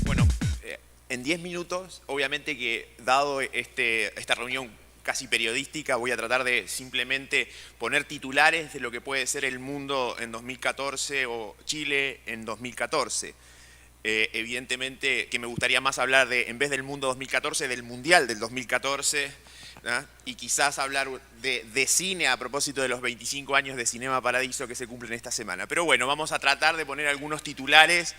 Bueno, en 10 minutos, obviamente que dado esta reunión casi periodística, voy a tratar de simplemente poner titulares de lo que puede ser el mundo en 2014 o Chile en 2014. Evidentemente que me gustaría más hablar de, en vez del mundo 2014, del Mundial del 2014, ¿no? Y quizás hablar de cine a propósito de los 25 años de Cinema Paradiso que se cumplen esta semana. Pero bueno, vamos a tratar de poner algunos titulares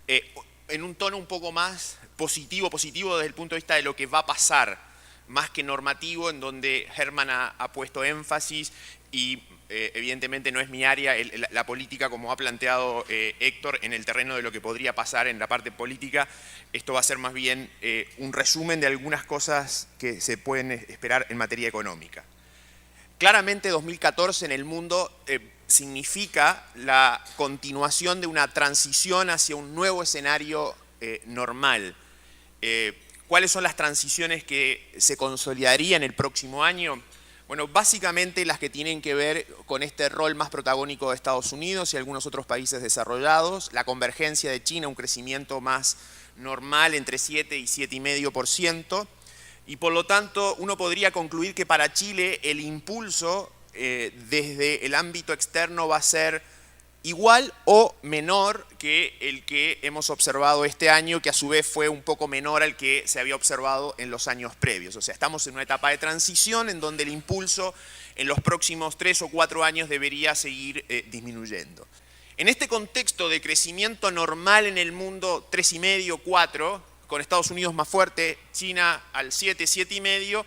en un tono un poco más positivo desde el punto de vista de lo que va a pasar, más que normativo, en donde Herman ha puesto énfasis y evidentemente no es mi área la política como ha planteado Héctor en el terreno de lo que podría pasar en la parte política. Esto va a ser más bien un resumen de algunas cosas que se pueden esperar en materia económica. Claramente 2014 en el mundo significa la continuación de una transición hacia un nuevo escenario normal. ¿Cuáles son las transiciones que se consolidarían el próximo año? Bueno, básicamente las que tienen que ver con este rol más protagónico de Estados Unidos y algunos otros países desarrollados, la convergencia de China, un crecimiento más normal entre 7 y 7,5%, y por lo tanto uno podría concluir que para Chile el impulso desde el ámbito externo va a ser igual o menor que el que hemos observado este año, que a su vez fue un poco menor al que se había observado en los años previos. O sea, estamos en una etapa de transición en donde el impulso en los próximos 3 o 4 años debería seguir disminuyendo. En este contexto de crecimiento normal en el mundo 3,5, 4, con Estados Unidos más fuerte, China al 7, 7,5,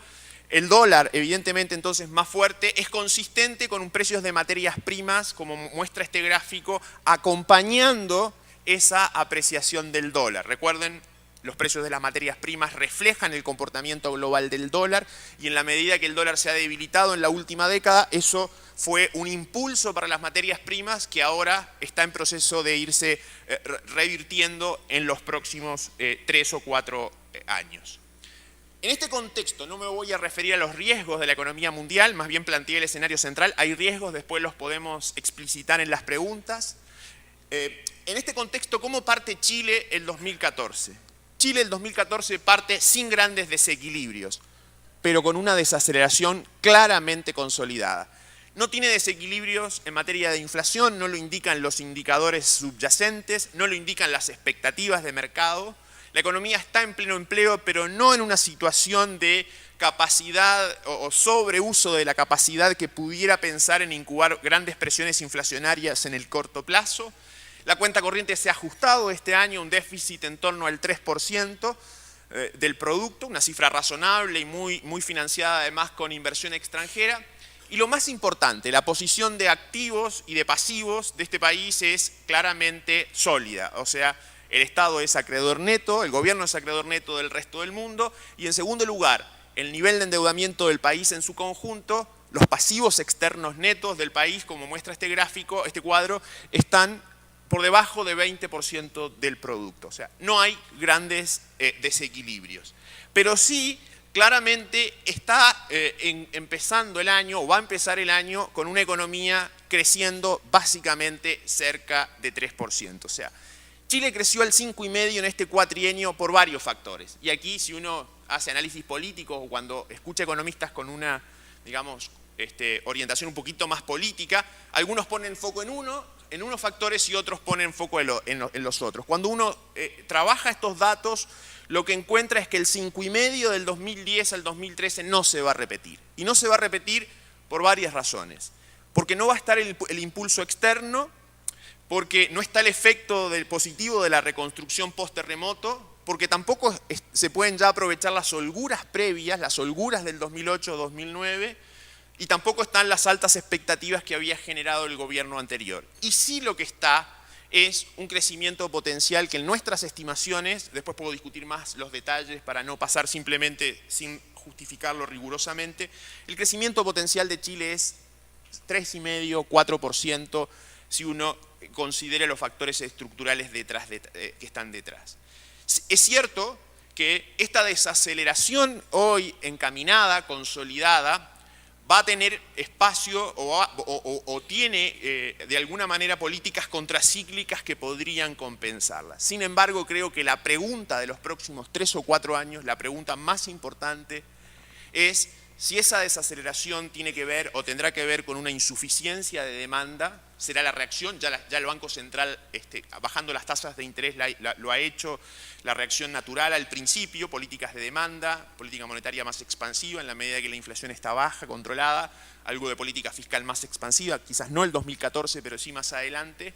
el dólar, evidentemente entonces más fuerte, es consistente con precios de materias primas, como muestra este gráfico, acompañando esa apreciación del dólar. Recuerden, los precios de las materias primas reflejan el comportamiento global del dólar y en la medida que el dólar se ha debilitado en la última década, eso fue un impulso para las materias primas que ahora está en proceso de irse revirtiendo en los próximos 3 o 4 años. En este contexto no me voy a referir a los riesgos de la economía mundial, más bien planteé el escenario central. Hay riesgos, después los podemos explicitar en las preguntas. En este contexto, ¿cómo parte Chile el 2014? Chile el 2014 parte sin grandes desequilibrios, pero con una desaceleración claramente consolidada. No tiene desequilibrios en materia de inflación, no lo indican los indicadores subyacentes, no lo indican las expectativas de mercado. La economía está en pleno empleo, pero no en una situación de capacidad o sobreuso de la capacidad que pudiera pensar en incubar grandes presiones inflacionarias en el corto plazo. La cuenta corriente se ha ajustado este año, un déficit en torno al 3% del producto, una cifra razonable y muy financiada además con inversión extranjera. Y lo más importante, la posición de activos y de pasivos de este país es claramente sólida, o sea, el Estado es acreedor neto, el gobierno es acreedor neto del resto del mundo y en segundo lugar, el nivel de endeudamiento del país en su conjunto, los pasivos externos netos del país, como muestra este gráfico, este cuadro, están por debajo de 20% del producto. O sea, no hay grandes desequilibrios. Pero sí, claramente está empezando el año, o va a empezar el año, con una economía creciendo básicamente cerca de 3%. O sea, Chile creció al 5,5 en este cuatrienio por varios factores. Y aquí, si uno hace análisis político o cuando escucha economistas con una, digamos, orientación un poquito más política, algunos ponen foco en unos factores y otros ponen foco en los otros. Cuando uno trabaja estos datos, lo que encuentra es que el 5,5 del 2010 al 2013 no se va a repetir. Y no se va a repetir por varias razones. Porque no va a estar el impulso externo, porque no está el efecto positivo de la reconstrucción post-terremoto, porque tampoco se pueden ya aprovechar las holguras previas, las holguras del 2008-2009, y tampoco están las altas expectativas que había generado el gobierno anterior. Y sí lo que está es un crecimiento potencial que en nuestras estimaciones, después puedo discutir más los detalles para no pasar simplemente sin justificarlo rigurosamente, el crecimiento potencial de Chile es 3,5, 4%, si uno considera los factores estructurales que están detrás. Es cierto que esta desaceleración hoy encaminada, consolidada, va a tener espacio o tiene de alguna manera políticas contracíclicas que podrían compensarla. Sin embargo, creo que la pregunta de los próximos 3 o 4 años, la pregunta más importante es si esa desaceleración tiene que ver o tendrá que ver con una insuficiencia de demanda. Será la reacción, ya el Banco Central bajando las tasas de interés lo ha hecho, la reacción natural al principio, políticas de demanda, política monetaria más expansiva en la medida que la inflación está baja, controlada, algo de política fiscal más expansiva, quizás no el 2014, pero sí más adelante,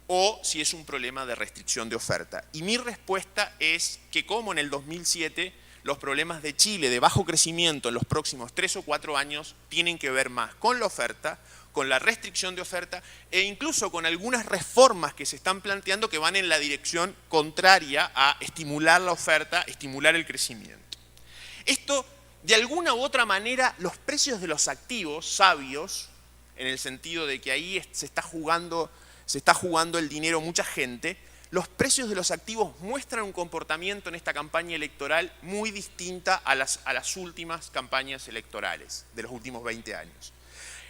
o si es un problema de restricción de oferta. Y mi respuesta es que como en el 2007, los problemas de Chile de bajo crecimiento en los próximos 3 o 4 años tienen que ver más con la oferta, con la restricción de oferta e incluso con algunas reformas que se están planteando que van en la dirección contraria a estimular la oferta, estimular el crecimiento. Esto, de alguna u otra manera, los precios de los activos sabios, en el sentido de que ahí se está jugando el dinero mucha gente, los precios de los activos muestran un comportamiento en esta campaña electoral muy distinta a las últimas campañas electorales de los últimos 20 años.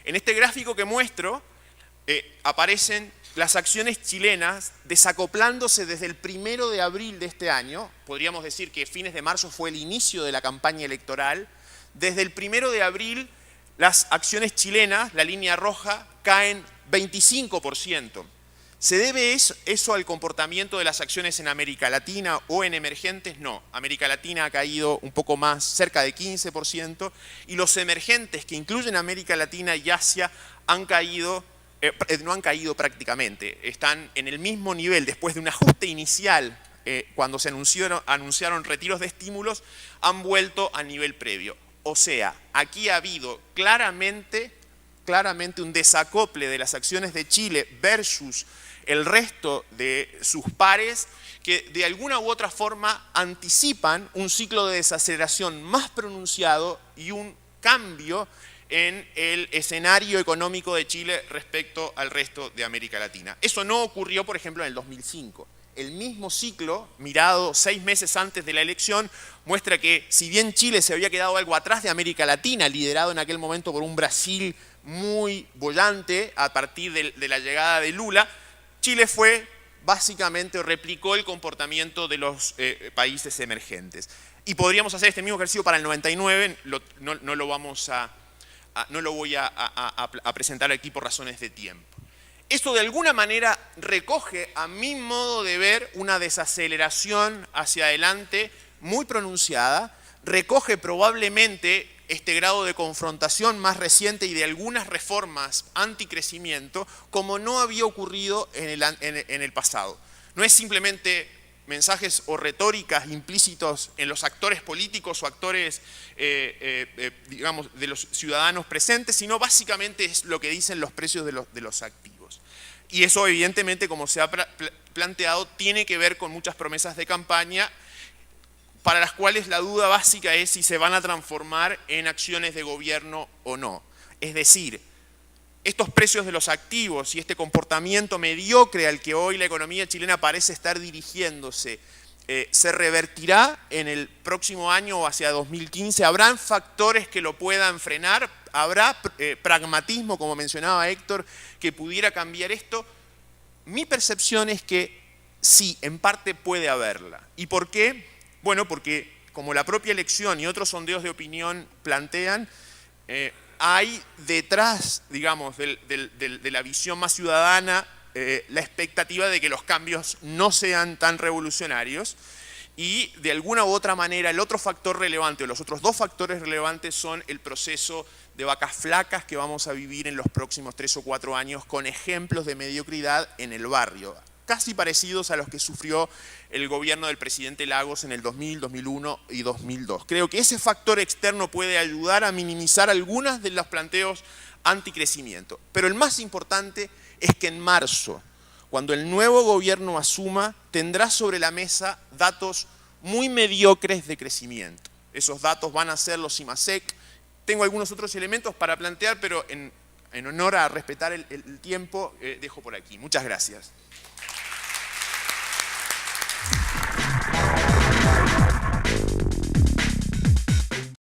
En este gráfico que muestro aparecen las acciones chilenas desacoplándose desde el 1 de abril de este año. Podríamos decir que fines de marzo fue el inicio de la campaña electoral. Desde el 1 de abril las acciones chilenas, la línea roja, caen 25%. ¿Se debe eso al comportamiento de las acciones en América Latina o en emergentes? No. América Latina ha caído un poco más, cerca de 15%, y los emergentes, que incluyen América Latina y Asia, no han caído prácticamente. Están en el mismo nivel después de un ajuste inicial, cuando se anunciaron retiros de estímulos, han vuelto al nivel previo. O sea, aquí ha habido claramente un desacople de las acciones de Chile versus el resto de sus pares que de alguna u otra forma anticipan un ciclo de desaceleración más pronunciado y un cambio en el escenario económico de Chile respecto al resto de América Latina. Eso no ocurrió, por ejemplo, en el 2005. El mismo ciclo, mirado 6 meses antes de la elección, muestra que si bien Chile se había quedado algo atrás de América Latina, liderado en aquel momento por un Brasil muy bollante a partir de la llegada de Lula, Chile básicamente replicó el comportamiento de los países emergentes. Y podríamos hacer este mismo ejercicio para el 99, no lo voy a presentar aquí por razones de tiempo. Esto de alguna manera recoge, a mi modo de ver, una desaceleración hacia adelante muy pronunciada, recoge probablemente este grado de confrontación más reciente y de algunas reformas anticrecimiento, como no había ocurrido en el pasado. No es simplemente mensajes o retóricas implícitos en los actores políticos o actores, digamos, de los ciudadanos presentes, sino básicamente es lo que dicen los precios de los activos. Y eso, evidentemente, como se ha planteado, tiene que ver con muchas promesas de campaña para las cuales la duda básica es si se van a transformar en acciones de gobierno o no. Es decir, estos precios de los activos y este comportamiento mediocre al que hoy la economía chilena parece estar dirigiéndose, ¿se revertirá en el próximo año o hacia 2015? ¿Habrán factores que lo puedan frenar? ¿Habrá pragmatismo, como mencionaba Héctor, que pudiera cambiar esto? Mi percepción es que sí, en parte puede haberla. ¿Y por qué? Bueno, porque como la propia elección y otros sondeos de opinión plantean, hay detrás, digamos, de la visión más ciudadana, la expectativa de que los cambios no sean tan revolucionarios y de alguna u otra manera el otro factor relevante o los otros 2 factores relevantes son el proceso de vacas flacas que vamos a vivir en los próximos 3 o 4 años con ejemplos de mediocridad en el barrio, casi parecidos a los que sufrió el gobierno del presidente Lagos en el 2000, 2001 y 2002. Creo que ese factor externo puede ayudar a minimizar algunos de los planteos anticrecimiento. Pero el más importante es que en marzo, cuando el nuevo gobierno asuma, tendrá sobre la mesa datos muy mediocres de crecimiento. Esos datos van a ser los IMASEC. Tengo algunos otros elementos para plantear, pero en honor a respetar el tiempo, dejo por aquí. Muchas gracias.